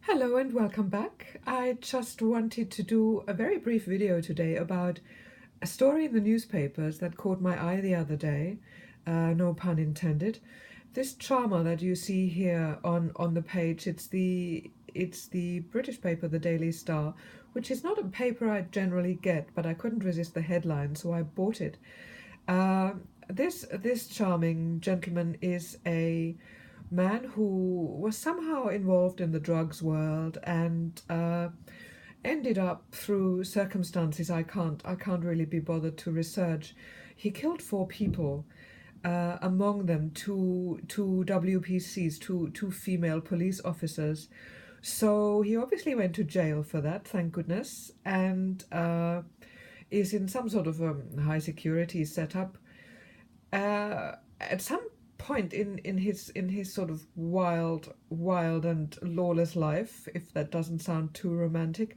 Hello and welcome back. I just wanted to do a very brief video today about a story in the newspapers that caught my eye the other day, no pun intended. This charmer that you see here on the page, it's the British paper, the Daily Star, which is not a paper I generally get, but I couldn't resist the headline, so I bought it. This charming gentleman is a man who was somehow involved in the drugs world and ended up through circumstances I can't really be bothered to research. He killed four people, among them two WPCs, two female police officers. So he obviously went to jail for that, thank goodness, and is in some sort of a high security setup. At some point in his sort of wild and lawless life, if that doesn't sound too romantic,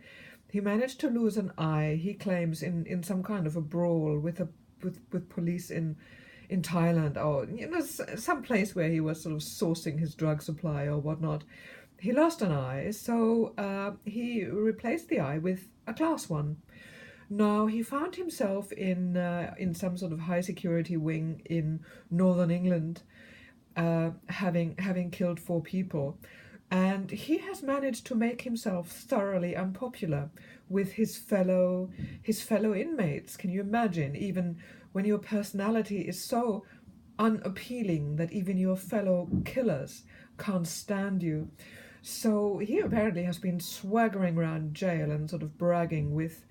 he managed to lose an eye. He claims in some kind of a brawl with police in Thailand, or some place where he was sort of sourcing his drug supply or whatnot. He lost an eye, so he replaced the eye with a glass one. Now, he found himself in some sort of high security wing in northern England, having killed four people, and he has managed to make himself thoroughly unpopular with his fellow inmates. Can you imagine? Even when your personality is so unappealing that even your fellow killers can't stand you. So he apparently has been swaggering around jail and sort of bragging with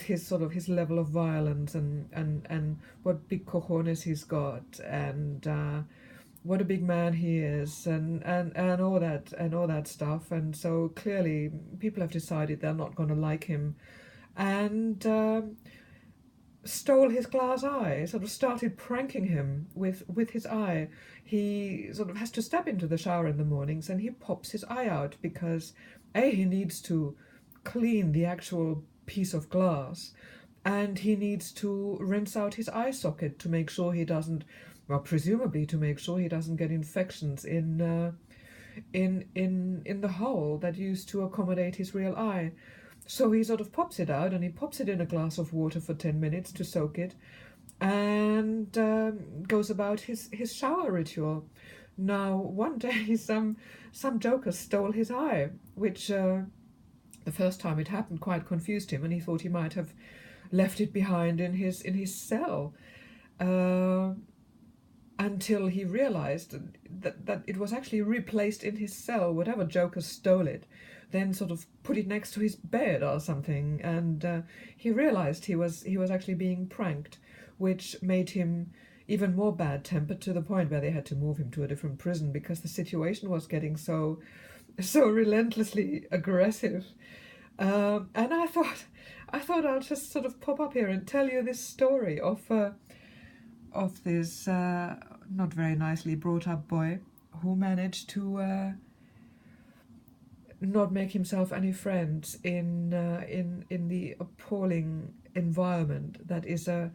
his level of violence and what big cojones he's got, and what a big man he is, and all that stuff. And so clearly people have decided they're not going to like him, and stole his glass eye, sort of started pranking him with his eye. He sort of has to step into the shower in the mornings and he pops his eye out because he needs to clean the actual piece of glass, and he needs to rinse out his eye socket to make sure he doesn't, well, presumably to make sure he doesn't get infections in the hole that used to accommodate his real eye. So he sort of pops it out and he pops it in a glass of water for 10 minutes to soak it, and goes about his shower ritual. Now, one day some joker stole his eye, which the first time it happened quite confused him, and he thought he might have left it behind in his cell, until he realized that it was actually replaced in his cell. Whatever joker stole it then sort of put it next to his bed or something, and he realized he was actually being pranked, which made him even more bad-tempered, to the point where they had to move him to a different prison because the situation was getting so relentlessly aggressive. And I thought I'll just sort of pop up here and tell you this story of this not very nicely brought up boy who managed to not make himself any friends in the appalling environment that is a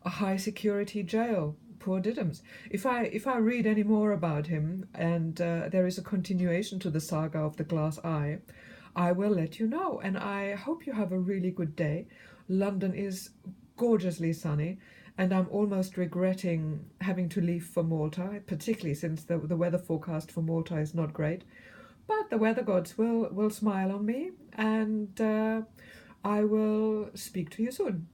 high security jail. Poor Diddums. If I read any more about him, and there is a continuation to the saga of the glass eye, I will let you know. And I hope you have a really good day. London is gorgeously sunny, and I'm almost regretting having to leave for Malta, particularly since the weather forecast for Malta is not great. But the weather gods will smile on me, and I will speak to you soon.